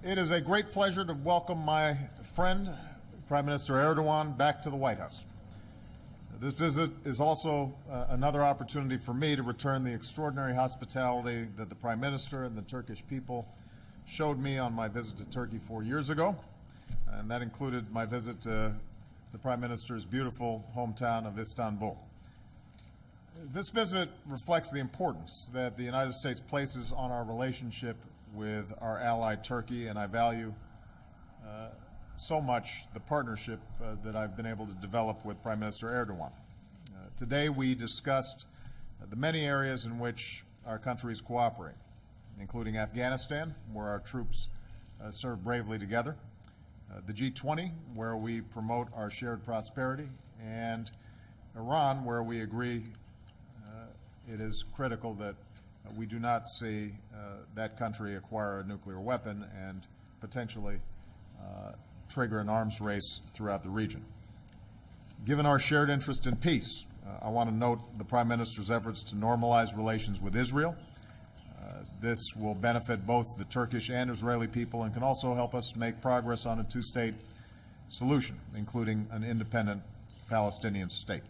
It is a great pleasure to welcome my friend, Prime Minister Erdogan, back to the White House. This visit is also another opportunity for me to return the extraordinary hospitality that the Prime Minister and the Turkish people showed me on my visit to Turkey 4 years ago, and that included my visit to the Prime Minister's beautiful hometown of Istanbul. This visit reflects the importance that the United States places on our relationship with our ally Turkey, and I value so much the partnership that I've been able to develop with Prime Minister Erdogan. Today we discussed the many areas in which our countries cooperate, including Afghanistan, where our troops serve bravely together, the G20, where we promote our shared prosperity, and Iran, where we agree it is critical that we do not see that country acquire a nuclear weapon and potentially trigger an arms race throughout the region. Given our shared interest in peace, I want to note the Prime Minister's efforts to normalize relations with Israel. This will benefit both the Turkish and Israeli people and can also help us make progress on a two-state solution, including an independent Palestinian state.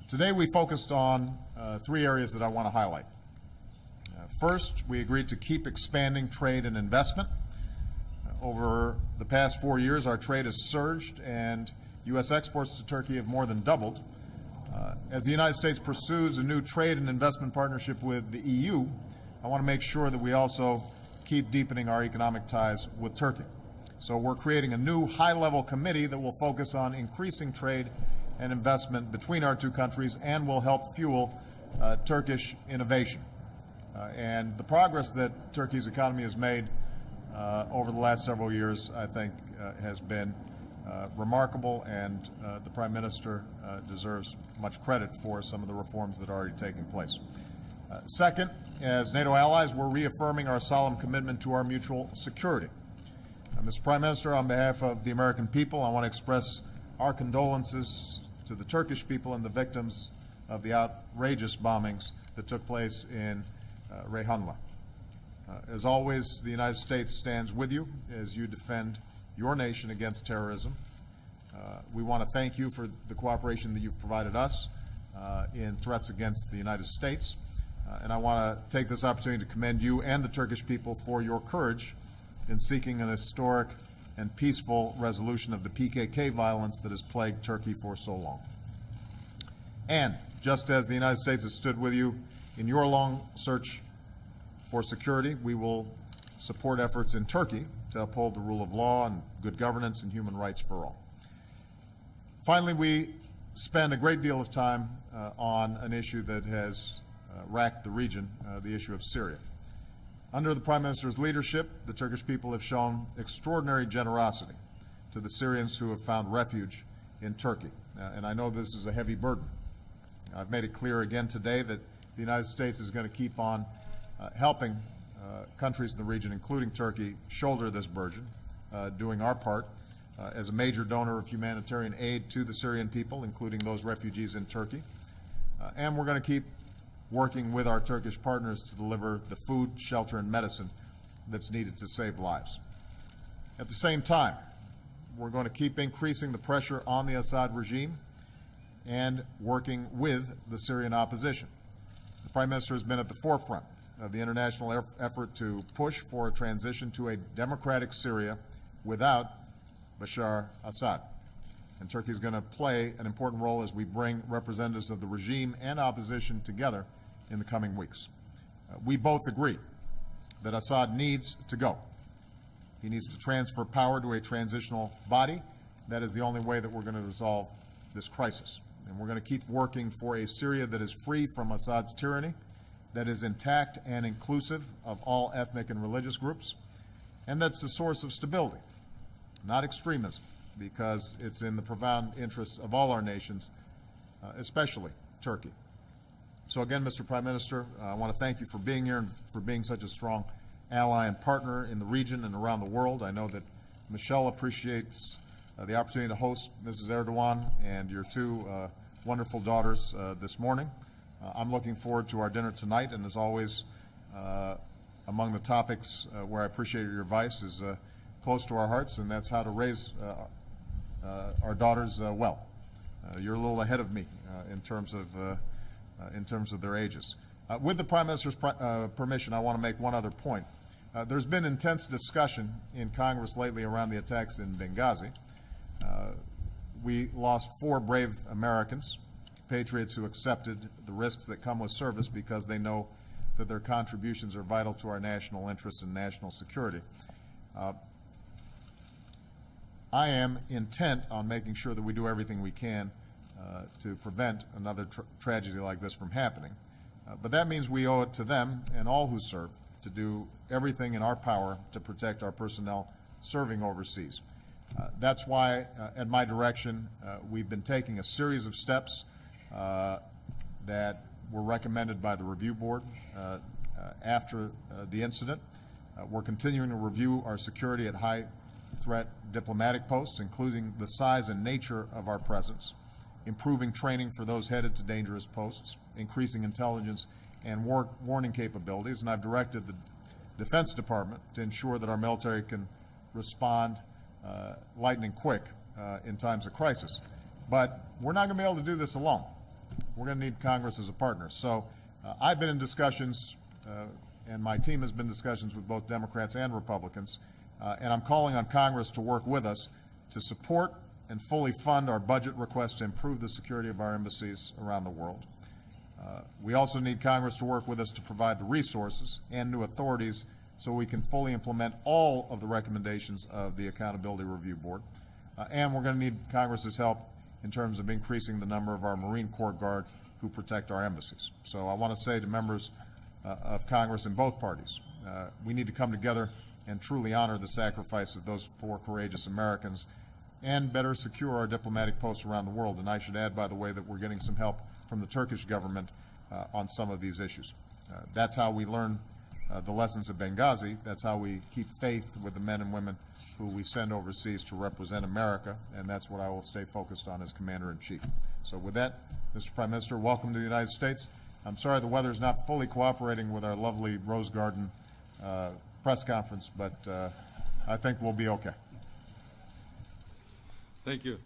Today we focused on three areas that I want to highlight. First, we agreed to keep expanding trade and investment. Over the past 4 years, our trade has surged and U.S. exports to Turkey have more than doubled. As the United States pursues a new trade and investment partnership with the EU, I want to make sure that we also keep deepening our economic ties with Turkey. So we're creating a new high-level committee that will focus on increasing trade and investment between our two countries and will help fuel Turkish innovation. And the progress that Turkey's economy has made over the last several years, I think, has been remarkable, and the Prime Minister deserves much credit for some of the reforms that are already taking place. Second, as NATO allies, we're reaffirming our solemn commitment to our mutual security. Mr. Prime Minister, on behalf of the American people, I want to express our condolences to the Turkish people and the victims of the outrageous bombings that took place in Reyhanlı. As always, the United States stands with you as you defend your nation against terrorism. We want to thank you for the cooperation that you've provided us in threats against the United States. And I want to take this opportunity to commend you and the Turkish people for your courage in seeking an historic and peaceful resolution of the PKK violence that has plagued Turkey for so long. And just as the United States has stood with you in your long search for security, we will support efforts in Turkey to uphold the rule of law and good governance and human rights for all. Finally, we spend a great deal of time on an issue that has racked the region, the issue of Syria. Under the Prime Minister's leadership, the Turkish people have shown extraordinary generosity to the Syrians who have found refuge in Turkey. And I know this is a heavy burden. I've made it clear again today that the United States is going to keep on helping countries in the region, including Turkey, shoulder this burden, doing our part as a major donor of humanitarian aid to the Syrian people, including those refugees in Turkey. And we're going to keep working with our Turkish partners to deliver the food, shelter, and medicine that's needed to save lives. At the same time, we're going to keep increasing the pressure on the Assad regime and working with the Syrian opposition. The Prime Minister has been at the forefront of the international effort to push for a transition to a democratic Syria without Bashar Assad. And Turkey is going to play an important role as we bring representatives of the regime and opposition together in the coming weeks. We both agree that Assad needs to go. He needs to transfer power to a transitional body. That is the only way that we're going to resolve this crisis. And we're going to keep working for a Syria that is free from Assad's tyranny, that is intact and inclusive of all ethnic and religious groups, and that's a source of stability, not extremism, because it's in the profound interests of all our nations, especially Turkey. So again, Mr. Prime Minister, I want to thank you for being here and for being such a strong ally and partner in the region and around the world. I know that Michelle appreciates the opportunity to host Mrs. Erdogan and your two wonderful daughters this morning. I'm looking forward to our dinner tonight, and as always, a among the topics where I appreciate your advice is close to our hearts, and that's how to raise our daughters well. You're a little ahead of me in terms of their ages. With the Prime Minister's permission, I want to make one other point. There's been intense discussion in Congress lately around the attacks in Benghazi. We lost 4 brave Americans, patriots who accepted the risks that come with service because they know that their contributions are vital to our national interests and national security. I am intent on making sure that we do everything we can to prevent another tragedy like this from happening. But that means we owe it to them and all who serve to do everything in our power to protect our personnel serving overseas. That's why, at my direction, we've been taking a series of steps that were recommended by the review board after the incident. We're continuing to review our security at high-threat diplomatic posts, including the size and nature of our presence, improving training for those headed to dangerous posts, increasing intelligence and warning capabilities, and I've directed the Defense Department to ensure that our military can respond lightning quick in times of crisis. But we're not going to be able to do this alone. We're going to need Congress as a partner. So I've been in discussions, and my team has been in discussions with both Democrats and Republicans, and I'm calling on Congress to work with us to support and fully fund our budget request to improve the security of our embassies around the world. We also need Congress to work with us to provide the resources and new authorities so we can fully implement all of the recommendations of the Accountability Review Board. And we're going to need Congress's help in terms of increasing the number of our Marine Corps Guard who protect our embassies. So I want to say to members of Congress in both parties, we need to come together and truly honor the sacrifice of those 4 courageous Americans and better secure our diplomatic posts around the world. And I should add, by the way, that we're getting some help from the Turkish government on some of these issues. That's how we learn the lessons of Benghazi. That's how we keep faith with the men and women who we send overseas to represent America, and that's what I will stay focused on as Commander-in-Chief. So with that, Mr. Prime Minister, welcome to the United States. I'm sorry the weather is not fully cooperating with our lovely Rose Garden press conference, but I think we'll be okay. Thank you.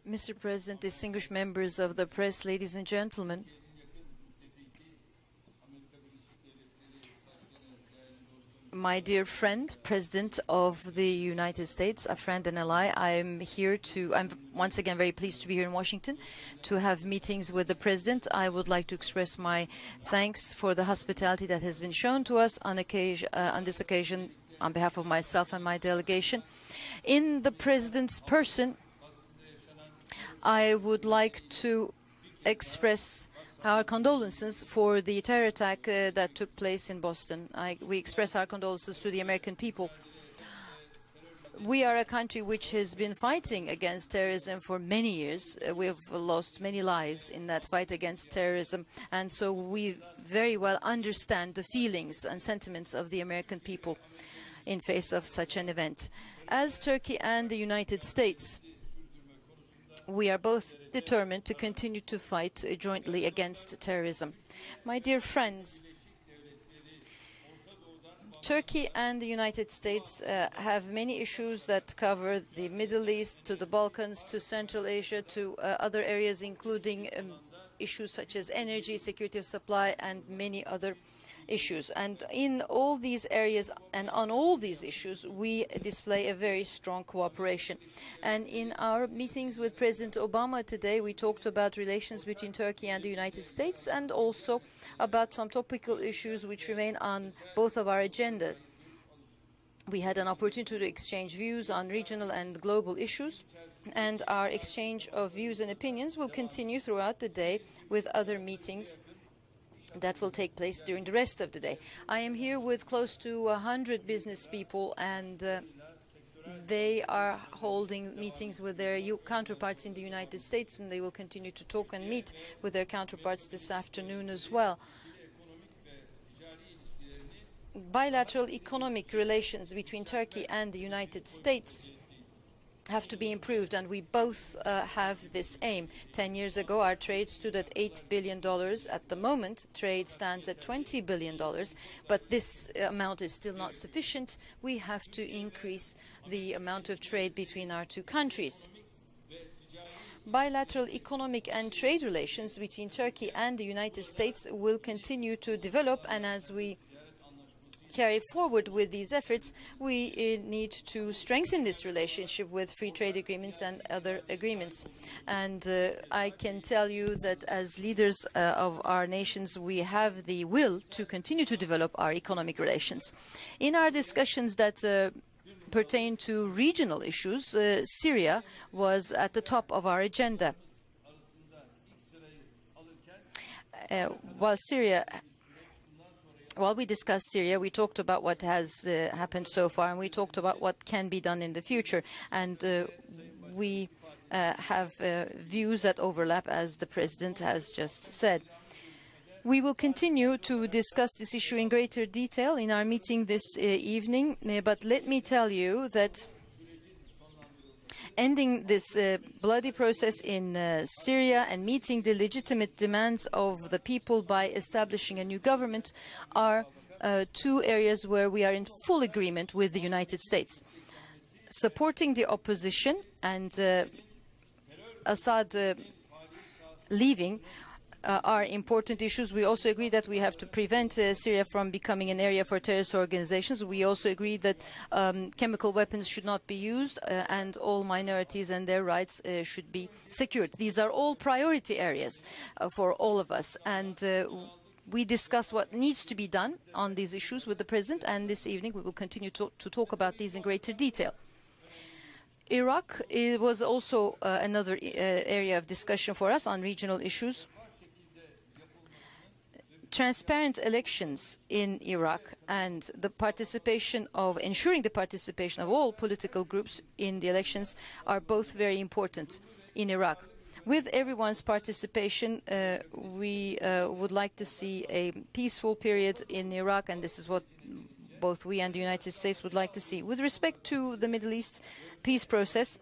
Mr. President, distinguished members of the press, ladies and gentlemen, my dear friend, President of the United States, a friend and ally, I'm once again very pleased to be here in Washington to have meetings with the President. I would like to express my thanks for the hospitality that has been shown to us on this occasion on behalf of myself and my delegation. In the President's person, I would like to express our condolences for the terror attack that took place in Boston. We express our condolences to the American people. We are a country which has been fighting against terrorism for many years. We have lost many lives in that fight against terrorism, and so we very well understand the feelings and sentiments of the American people in face of such an event. As Turkey and the United States, we are both determined to continue to fight jointly against terrorism. My dear friends, Turkey and the United States have many issues that cover the Middle East, to the Balkans, to Central Asia, to other areas, including issues such as energy, security of supply, and many other issues. And in all these areas and on all these issues, we display a very strong cooperation. And in our meetings with President Obama today, we talked about relations between Turkey and the United States, and also about some topical issues which remain on both of our agendas. We had an opportunity to exchange views on regional and global issues, and our exchange of views and opinions will continue throughout the day with other meetings that will take place during the rest of the day. I am here with close to 100 business people, and they are holding meetings with their counterparts in the United States, and they will continue to talk and meet with their counterparts this afternoon as well. Bilateral economic relations between Turkey and the United States have to be improved, and we both have this aim. 10 years ago, our trade stood at $8 billion. At the moment, trade stands at $20 billion, but this amount is still not sufficient. We have to increase the amount of trade between our two countries. Bilateral economic and trade relations between Turkey and the United States will continue to develop, and as we carry forward with these efforts, we need to strengthen this relationship with free trade agreements and other agreements. And I can tell you that as leaders of our nations, we have the will to continue to develop our economic relations. In our discussions that pertain to regional issues, Syria was at the top of our agenda. While we discussed Syria, we talked about what has happened so far, and we talked about what can be done in the future. And we have views that overlap, as the President has just said. We will continue to discuss this issue in greater detail in our meeting this evening, but let me tell you that ending this bloody process in Syria and meeting the legitimate demands of the people by establishing a new government are two areas where we are in full agreement with the United States. Supporting the opposition and Assad leaving are important issues. We also agree that we have to prevent Syria from becoming an area for terrorist organizations. We also agree that chemical weapons should not be used and all minorities and their rights should be secured. These are all priority areas for all of us, and we discuss what needs to be done on these issues with the President, and this evening we will continue to talk about these in greater detail. Iraq was also another area of discussion for us on regional issues. Transparent elections in Iraq and the participation of ensuring the participation of all political groups in the elections are both very important in Iraq. With everyone's participation, we would like to see a peaceful period in Iraq, and this is what both we and the United States would like to see. With respect to the Middle East peace process,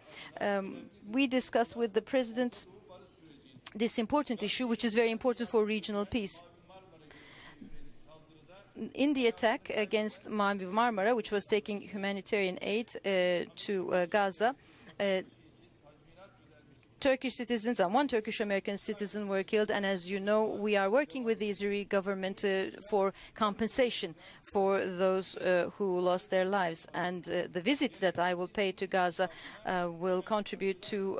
we discussed with the President this important issue, which is very important for regional peace. In the attack against Mavi Marmara, which was taking humanitarian aid to Gaza, Turkish citizens and one Turkish-American citizen were killed, and as you know, we are working with the Israeli government for compensation for those who lost their lives. And the visit that I will pay to Gaza will contribute to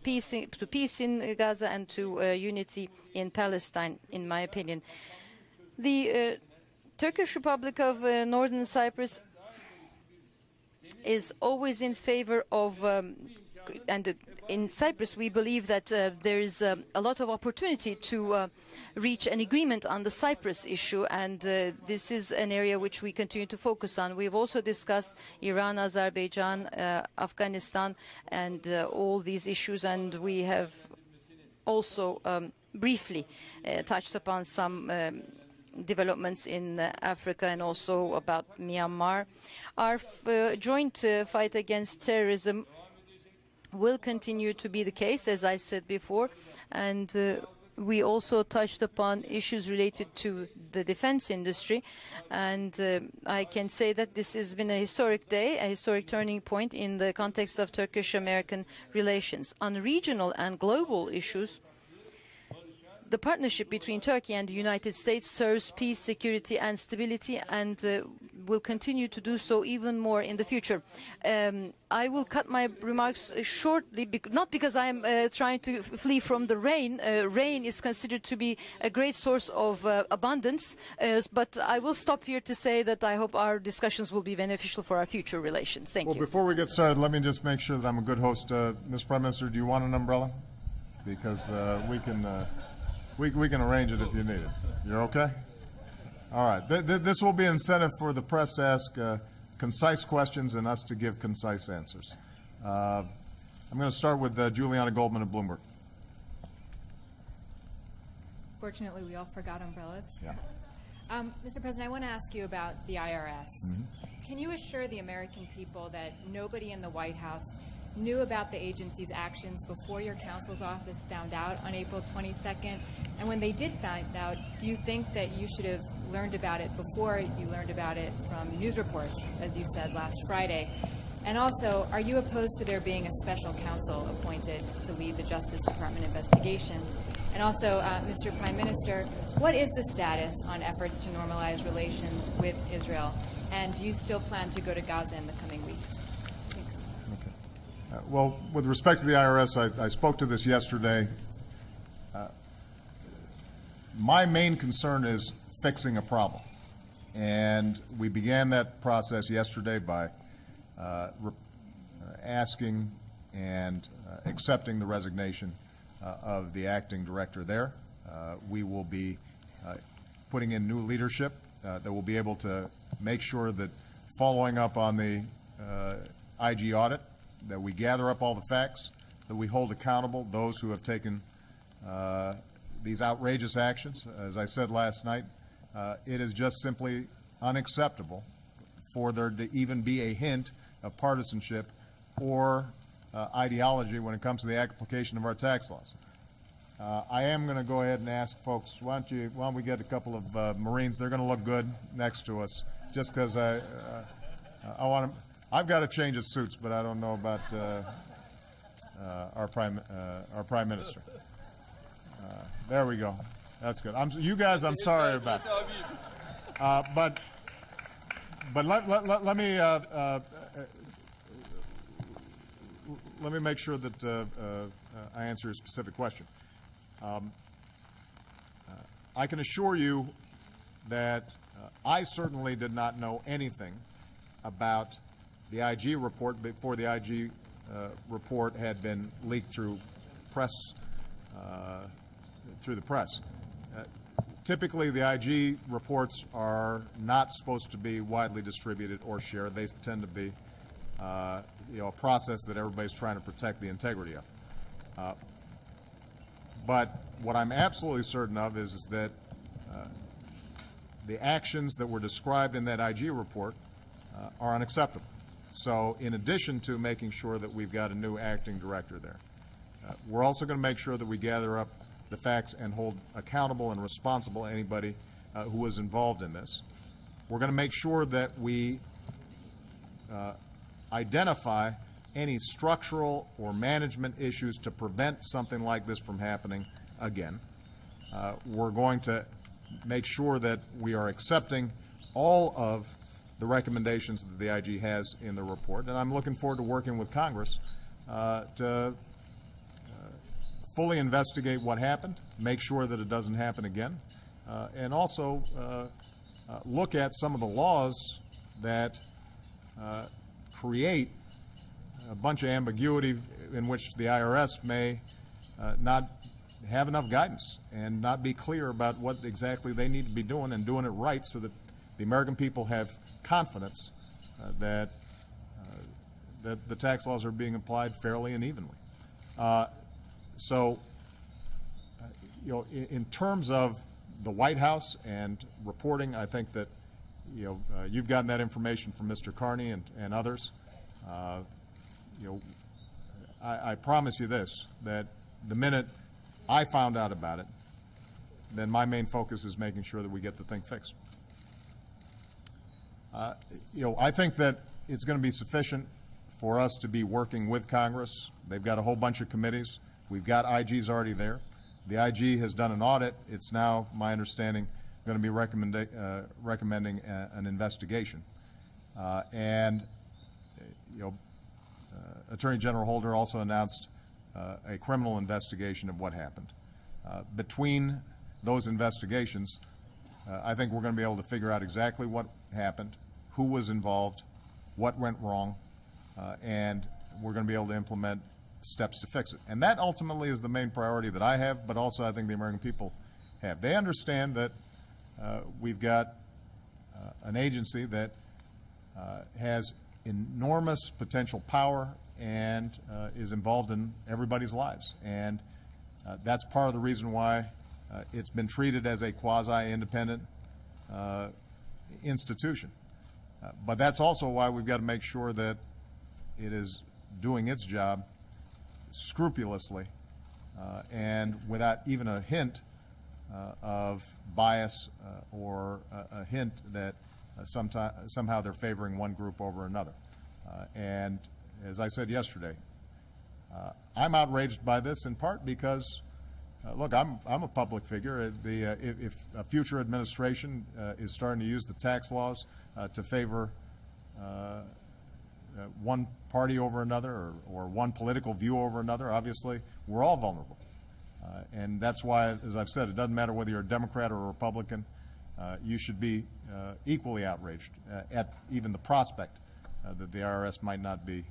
peace in Gaza and to unity in Palestine, in my opinion. The Turkish Republic of Northern Cyprus is always in favor of, and in Cyprus we believe that there is a lot of opportunity to reach an agreement on the Cyprus issue, and this is an area which we continue to focus on. We've also discussed Iran, Azerbaijan, Afghanistan, and all these issues, and we have also briefly touched upon some developments in Africa and also about Myanmar. Our joint fight against terrorism will continue to be the case, as I said before, and we also touched upon issues related to the defense industry, and I can say that this has been a historic day, a historic turning point in the context of Turkish-American relations. On regional and global issues, the partnership between Turkey and the United States serves peace, security and stability, and will continue to do so even more in the future. I will cut my remarks shortly, not because I am trying to flee from the rain. Rain is considered to be a great source of abundance, but I will stop here to say that I hope our discussions will be beneficial for our future relations. Thank you. Well, before we get started, let me just make sure that I'm a good host. Mr. Prime Minister, do you want an umbrella? Because we can arrange it if you need it. You're okay? All right. This will be an incentive for the press to ask concise questions and us to give concise answers. I'm going to start with Juliana Goldman of Bloomberg. Fortunately, we all forgot umbrellas. Yeah. Mr. President, I want to ask you about the IRS. Mm-hmm. Can you assure the American people that nobody in the White House knew about the agency's actions before your counsel's office found out on April 22nd? And when they did find out, do you think that you should have learned about it before you learned about it from news reports, as you said last Friday? And also, are you opposed to there being a special counsel appointed to lead the Justice Department investigation? And also, Mr. Prime Minister, what is the status on efforts to normalize relations with Israel? And do you still plan to go to Gaza in the coming weeks? Thanks. Okay. Well, with respect to the IRS, I spoke to this yesterday. My main concern is fixing a problem. And we began that process yesterday by asking and accepting the resignation of the acting director there. We will be putting in new leadership that will be able to make sure that following up on the IG audit, that we gather up all the facts, that we hold accountable those who have taken these outrageous actions. As I said last night, it is just simply unacceptable for there to even be a hint of partisanship or ideology when it comes to the application of our tax laws. I am going to go ahead and ask folks, why don't we get a couple of Marines? They're going to look good next to us, just because I want them. I've got to change his suits, but I don't know about our prime minister. There we go. That's good. You guys, I'm sorry about. But let me make sure that I answer a specific question. I can assure you that I certainly did not know anything about the IG report before the IG report had been leaked through the press. Typically, the IG reports are not supposed to be widely distributed or shared. They tend to be a process that everybody's trying to protect the integrity of. But what I'm absolutely certain of is that the actions that were described in that IG report are unacceptable. So in addition to making sure that we've got a new acting director there, we're also going to make sure that we gather up the facts and hold accountable and responsible anybody who was involved in this. We're going to make sure that we identify any structural or management issues to prevent something like this from happening again. We're going to make sure that we are accepting all of the recommendations that the IG has in the report, and I'm looking forward to working with Congress to fully investigate what happened, make sure that it doesn't happen again, and also look at some of the laws that create a bunch of ambiguity in which the IRS may not have enough guidance and not be clear about what exactly they need to be doing and doing it right, so that the American people have confidence that the tax laws are being applied fairly and evenly. In terms of the White House and reporting, I think that you've gotten that information from Mr. Carney and others. I promise you this, that the minute I found out about it, then my main focus is making sure that we get the thing fixed. I think that it's going to be sufficient for us to be working with Congress. They've got a whole bunch of committees. We've got IGs already there. The IG has done an audit. It's now, my understanding, going to be recommending an investigation. Attorney General Holder also announced a criminal investigation of what happened. Between those investigations, I think we're going to be able to figure out exactly what happened, who was involved, what went wrong, and we're going to be able to implement steps to fix it. And that ultimately is the main priority that I have, but also I think the American people have. They understand that we've got an agency that has enormous potential power and is involved in everybody's lives. And that's part of the reason why it's been treated as a quasi-independent institution. But that's also why we've got to make sure that it is doing its job scrupulously and without even a hint of bias or a hint that somehow they're favoring one group over another. And as I said yesterday, I'm outraged by this in part because, look, I'm a public figure. If a future administration is starting to use the tax laws to favor one party over another or one political view over another, obviously we're all vulnerable. And that's why, as I've said, it doesn't matter whether you're a Democrat or a Republican. You should be equally outraged at even the prospect that the IRS might not be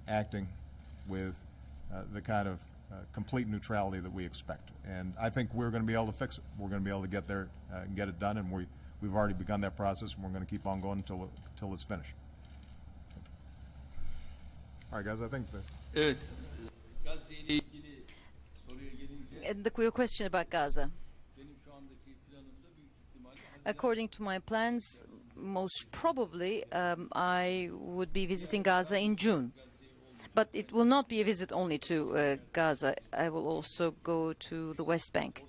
acting with the kind of complete neutrality that we expect. And I think we're going to be able to fix it. We're going to be able to get there and get it done, and we've already begun that process, and we're going to keep on going until it's finished. All right, guys, I think that... Evet. Gazze ile ilgili soruya gelince And the question about Gaza. benim şu andaki planımda büyük ihtimalle According to my plans, most probably I would be visiting Gaza in June. But it will not be a visit only to Gaza. I will also go to the West Bank.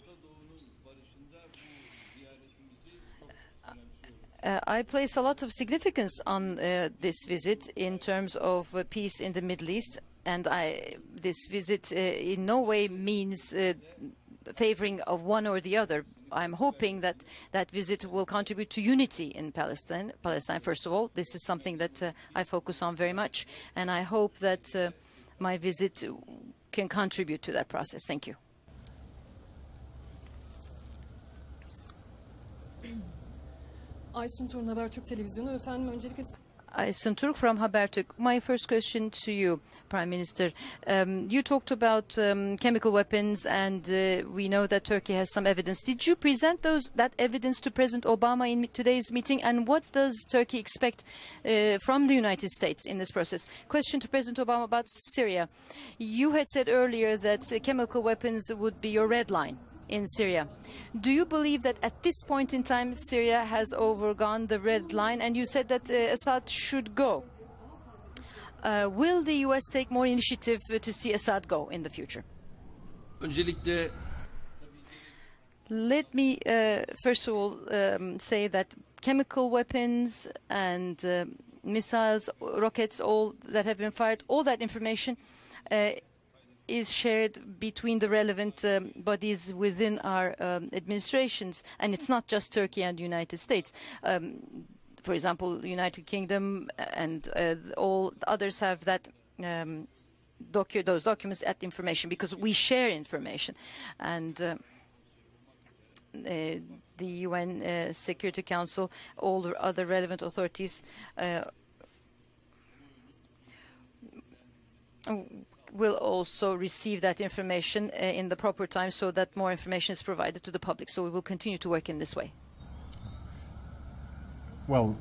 I place a lot of significance on this visit in terms of peace in the Middle East, and this visit in no way means favoring of one or the other. I'm hoping that that visit will contribute to unity in Palestine. First of all, this is something that I focus on very much, and I hope that my visit can contribute to that process. Thank you. Aysun Turun Habertürk Televizyonu. Efendim öncelikle Aysun Turk from Habertürk. My first question to you, Prime Minister. You talked about chemical weapons, and we know that Turkey has some evidence. Did you present that evidence to President Obama in today's meeting? And what does Turkey expect from the United States in this process? Question to President Obama about Syria. You had said earlier that chemical weapons would be your red line in Syria. Do you believe that at this point in time Syria has overgone the red line? And you said that Assad should go. Will the U.S. take more initiative to see Assad go in the future? öncelikle Let me first of all say that chemical weapons and missiles, rockets, all that have been fired, all that information is shared between the relevant bodies within our administrations, and it's not just Turkey and the United States. For example, the United Kingdom and all others have that those documents, that information, because we share information. And the UN Security Council, all the other relevant authorities will also receive that information in the proper time, so that more information is provided to the public. So we will continue to work in this way. Well,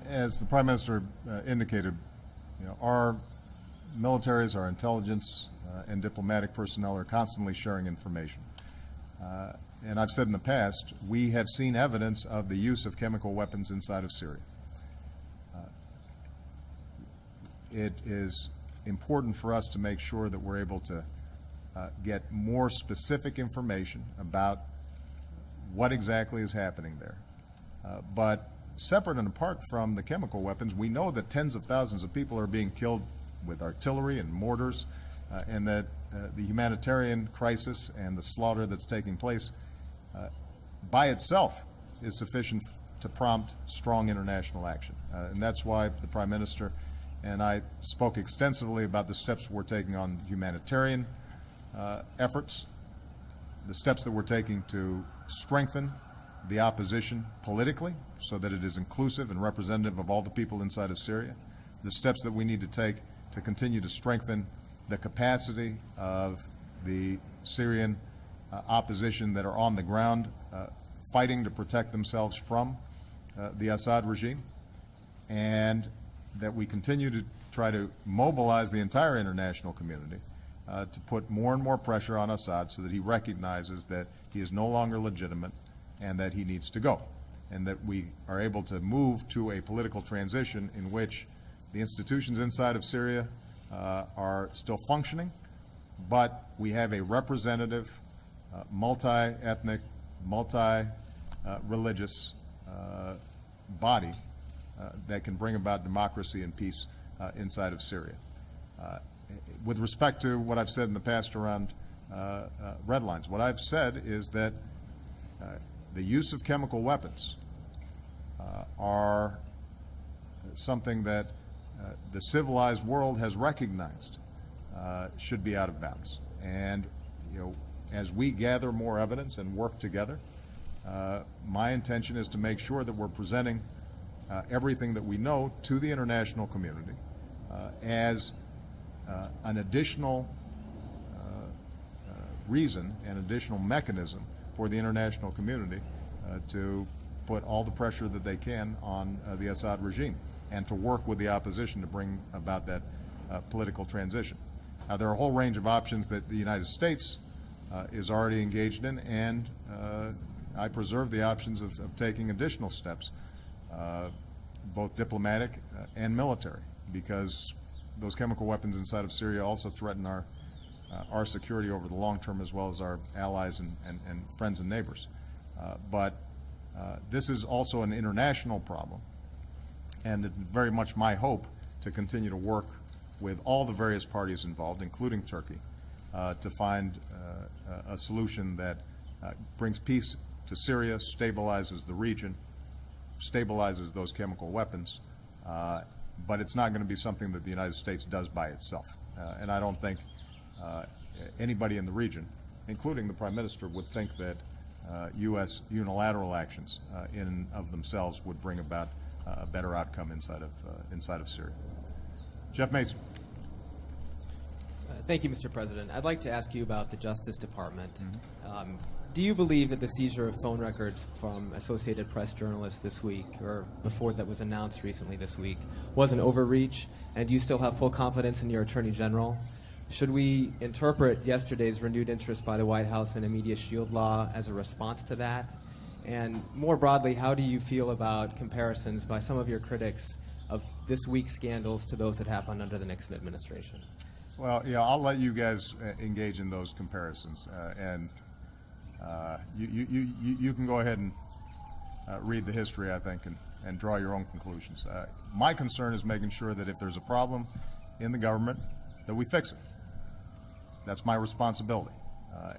as the Prime Minister indicated, our militaries, our intelligence and diplomatic personnel are constantly sharing information. And I've said in the past, we have seen evidence of the use of chemical weapons inside of Syria. It is important for us to make sure that we're able to get more specific information about what exactly is happening there. But separate and apart from the chemical weapons, we know that tens of thousands of people are being killed with artillery and mortars, and that the humanitarian crisis and the slaughter that's taking place by itself is sufficient to prompt strong international action. And that's why the Prime Minister and I spoke extensively about the steps we're taking on humanitarian efforts, the steps that we're taking to strengthen the opposition politically so that it is inclusive and representative of all the people inside of Syria, the steps that we need to take to continue to strengthen the capacity of the Syrian opposition that are on the ground fighting to protect themselves from the Assad regime, and that we continue to try to mobilize the entire international community to put more and more pressure on Assad so that he recognizes that he is no longer legitimate and that he needs to go, and that we are able to move to a political transition in which The institutions inside of Syria are still functioning, but we have a representative, multi-ethnic, multi-religious body that can bring about democracy and peace inside of Syria. With respect to what I've said in the past around red lines, what I've said is that the use of chemical weapons are something that the civilized world has recognized should be out of bounds. And as we gather more evidence and work together, my intention is to make sure that we're presenting everything that we know to the international community as an additional reason, an additional mechanism for the international community to put all the pressure that they can on the Assad regime and to work with the opposition to bring about that political transition. Now, there are a whole range of options that the United States is already engaged in, and I preserve the options of taking additional steps, both diplomatic and military, because those chemical weapons inside of Syria also threaten our security over the long term, as well as our allies and friends and neighbors. But this is also an international problem, and it's very much my hope to continue to work with all the various parties involved, including Turkey, to find a solution that brings peace to Syria, stabilizes the region, stabilizes those chemical weapons, but it's not going to be something that the United States does by itself. And I don't think anybody in the region, including the Prime Minister, would think that U.S. unilateral actions in and of themselves would bring about a better outcome inside of Syria. Jeff Mason. Thank you, Mr. President. I'd like to ask you about the Justice Department. Do you believe that the seizure of phone records from Associated Press journalists this week, or before that was announced recently this week, was an overreach? And do you still have full confidence in your Attorney General? Should we interpret yesterday's renewed interest by the White House in a media shield law as a response to that? And more broadly, how do you feel about comparisons by some of your critics of this week's scandals to those that happened under the Nixon administration? Well, yeah, I'll let you guys engage in those comparisons, and you can go ahead and read the history, I think, and draw your own conclusions. My concern is making sure that if there's a problem in the government, that we fix it. That's my responsibility,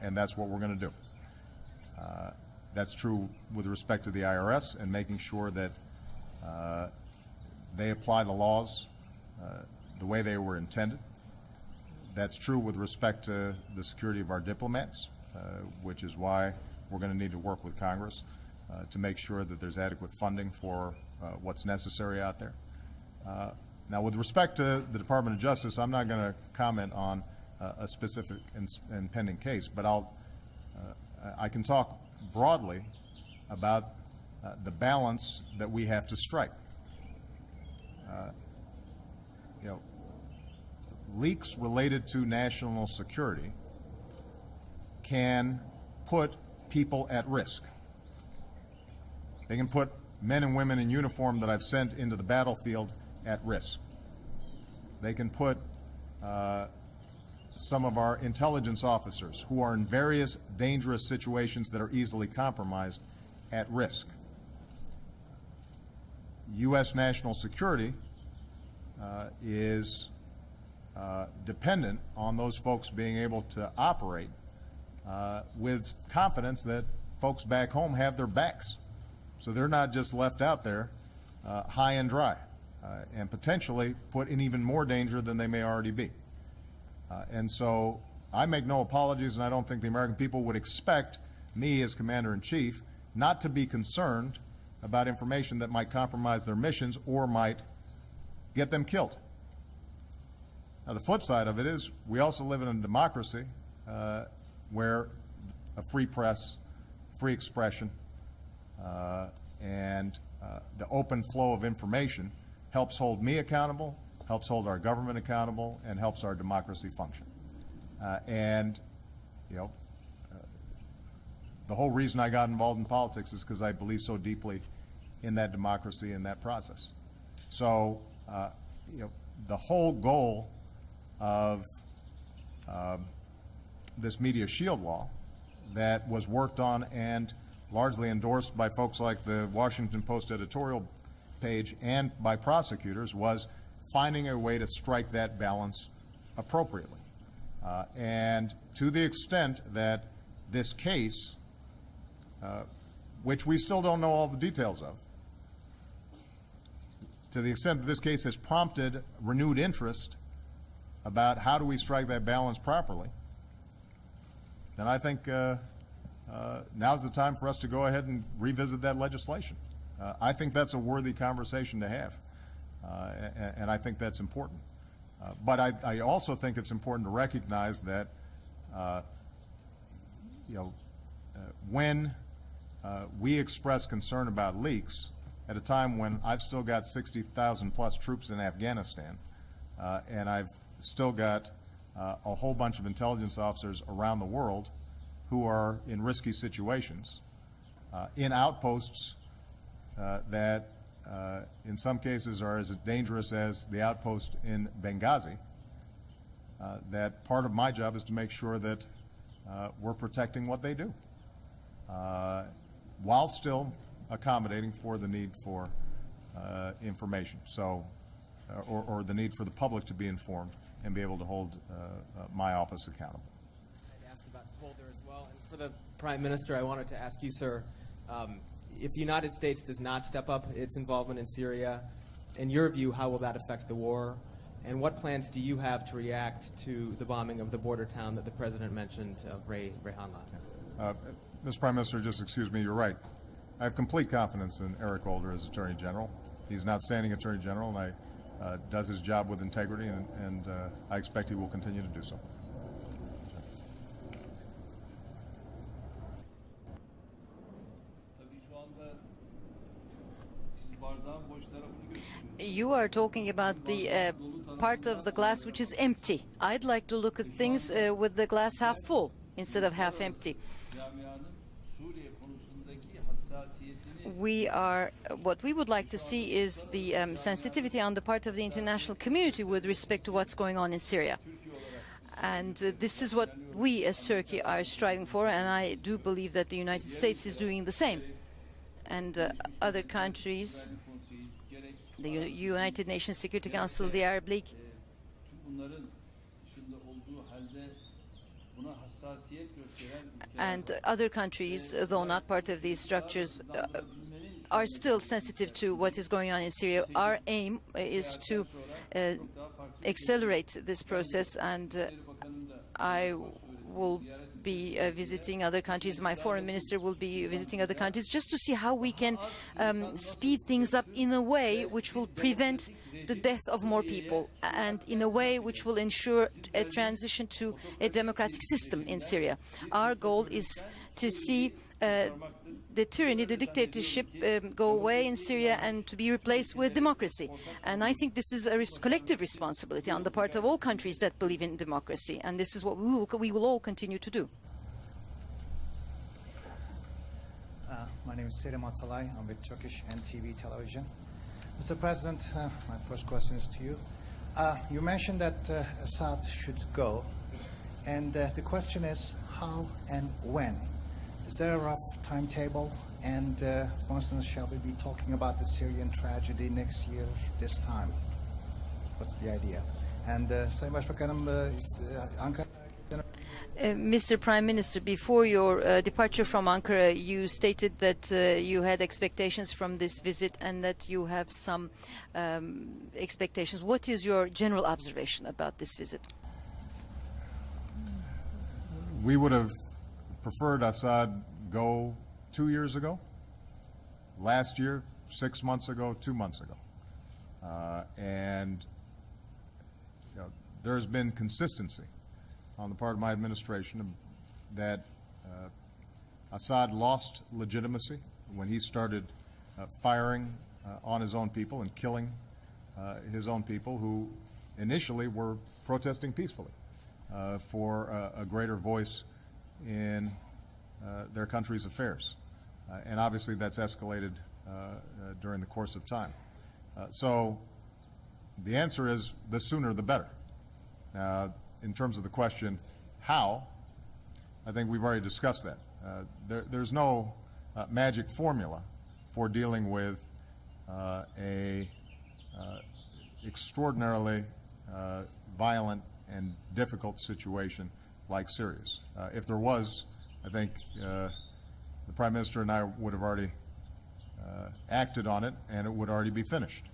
and that's what we're going to do. That's true with respect to the IRS and making sure that they apply the laws the way they were intended. That's true with respect to the security of our diplomats, which is why we're going to need to work with Congress to make sure that there's adequate funding for what's necessary out there. Now, with respect to the Department of Justice, I'm not going to comment on a specific and pending case, but I can talk broadly about the balance that we have to strike. Leaks related to national security can put people at risk. They can put men and women in uniform that I've sent into the battlefield at risk. They can put some of our intelligence officers who are in various dangerous situations that are easily compromised at risk. U.S. national security is dependent on those folks being able to operate with confidence that folks back home have their backs. So they're not just left out there high and dry and potentially put in even more danger than they may already be. And so I make no apologies, and I don't think the American people would expect me as Commander-in-Chief not to be concerned about information that might compromise their missions or might get them killed. Now, the flip side of it is we also live in a democracy where a free press, free expression, and the open flow of information helps hold me accountable, helps hold our government accountable, and helps our democracy function. The whole reason I got involved in politics is because I believe so deeply in that democracy and that process. So the whole goal of this media shield law that was worked on and largely endorsed by folks like the Washington Post editorial page and by prosecutors was finding a way to strike that balance appropriately. And to the extent that this case, which we still don't know all the details of, to the extent that this case has prompted renewed interest about how do we strike that balance properly, then I think now's the time for us to go ahead and revisit that legislation. I think that's a worthy conversation to have, and I think that's important. But I also think it's important to recognize that when we express concern about leaks at a time when I've still got 60,000 plus troops in Afghanistan, and I've still got a whole bunch of intelligence officers around the world who are in risky situations, in outposts that in some cases are as dangerous as the outpost in Benghazi, that part of my job is to make sure that we're protecting what they do, while still accommodating for the need for information, so or the need for the public to be informed and be able to hold my office accountable. I'd ask about the folder as well. And for the Prime Minister, I wanted to ask you, sir, if the United States does not step up its involvement in Syria, in your view, how will that affect the war? And what plans do you have to react to the bombing of the border town that the President mentioned of Reyhanli? Mr. Prime Minister, just excuse me, you're right. I have complete confidence in Eric Holder as Attorney General. He's an outstanding Attorney General, and does his job with integrity, and I expect he will continue to do so. You are talking about the part of the glass which is empty. I'd like to look at things with the glass half full instead of half empty. What we would like to see is the sensitivity on the part of the international community with respect to what's going on in Syria. And this is what we as Turkey are striving for, and I do believe that the United States is doing the same. And other countries, the United Nations Security Council, the Arab League, and other countries, though not part of these structures, are still sensitive to what is going on in Syria. Our aim is to accelerate this process, and I will be visiting other countries. My foreign minister will be visiting other countries just to see how we can speed things up in a way which will prevent the death of more people, and in a way which will ensure a transition to a democratic system in Syria. Our goal is to see the tyranny, the dictatorship go away in Syria and to be replaced with democracy. And I think this is a collective responsibility on the part of all countries that believe in democracy. And this is what we will all continue to do. My name is Selim Atalay. I'm with Turkish NTV television. Mr. President, my first question is to you. You mentioned that Assad should go. And the question is how and when? Is there a rough timetable? And, for instance, shall we be talking about the Syrian tragedy next year, this time? What's the idea? And, Sayın Başbakanım, Ankara... Mr. Prime Minister, before your departure from Ankara, you stated that you had expectations from this visit and that you have some expectations. What is your general observation about this visit? We would have preferred Assad go 2 years ago, last year, 6 months ago, 2 months ago. And there's been consistency on the part of my administration that Assad lost legitimacy when he started firing on his own people and killing his own people who initially were protesting peacefully for a greater voice in their country's affairs. And obviously that's escalated during the course of time. So The answer is the sooner the better. In terms of the question, how, I think we've already discussed that. There's no magic formula for dealing with a extraordinarily violent and difficult situation like Syria's. If there was, I think the Prime Minister and I would have already acted on it, and it would already be finished.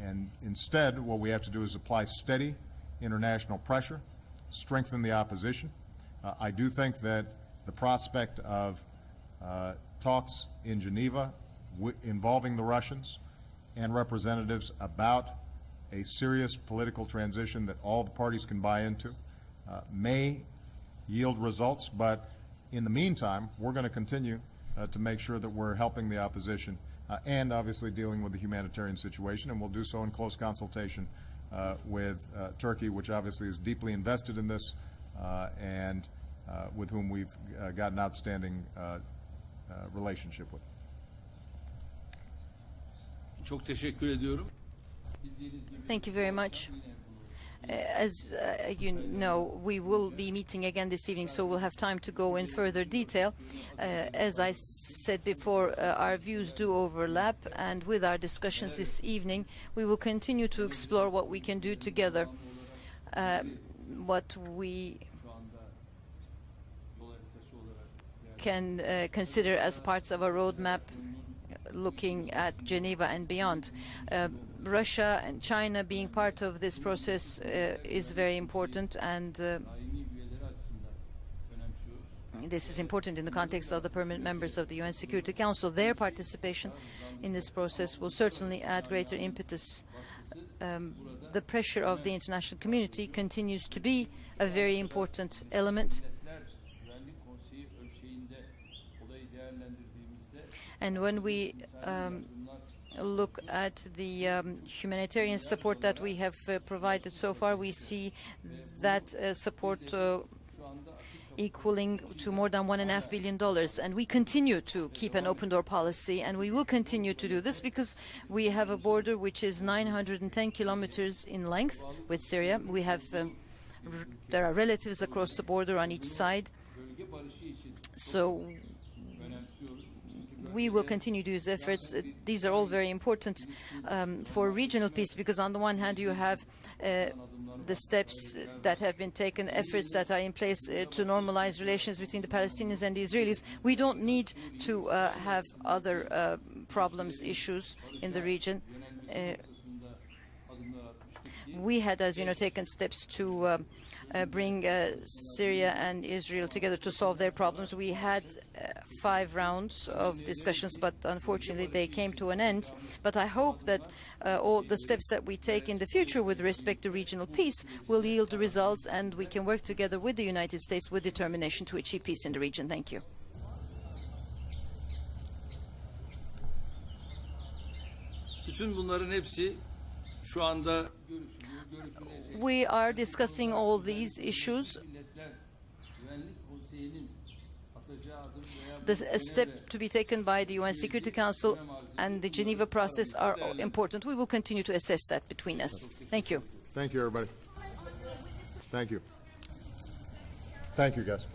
And instead, what we have to do is apply steady international pressure, strengthen the opposition. I do think that the prospect of talks in Geneva involving the Russians and representatives about a serious political transition that all the parties can buy into may yield results, but in the meantime, we're going to continue to make sure that we're helping the opposition and obviously dealing with the humanitarian situation, and we'll do so in close consultation with Turkey, which obviously is deeply invested in this and with whom we've got an outstanding relationship with. Çok teşekkür ediyorum. Thank you very much. As you know, we will be meeting again this evening, so we'll have time to go in further detail. As I said before, our views do overlap, and with our discussions this evening, we will continue to explore what we can do together. What we can consider as parts of a roadmap looking at Geneva and beyond. Russia and China being part of this process is very important, and this is important in the context of the permanent members of the UN Security Council. Their participation in this process will certainly add greater impetus. The pressure of the international community continues to be a very important element. And when we look at the humanitarian support that we have provided so far, we see that support equaling to more than $1.5 billion. And we continue to keep an open door policy, and we will continue to do this because we have a border which is 910 kilometers in length with Syria. We have there are relatives across the border on each side. So we will continue to use efforts. These are all very important for regional peace, because on the one hand you have the steps that have been taken, efforts that are in place to normalize relations between the Palestinians and the Israelis. We don't need to have other problems, issues in the region. We had, as you know, taken steps to bring Syria and Israel together to solve their problems. We had 5 rounds of discussions, but unfortunately they came to an end. But I hope that all the steps that we take in the future with respect to regional peace will yield results, and we can work together with the United States with determination to achieve peace in the region. Thank you. Bütün bunların hepsi şu anda we are discussing all these issues. The step to be taken by the UN Security Council and the Geneva process are important. We will continue to assess that between us. Thank you. Thank you, everybody. Thank you. Thank you, guys.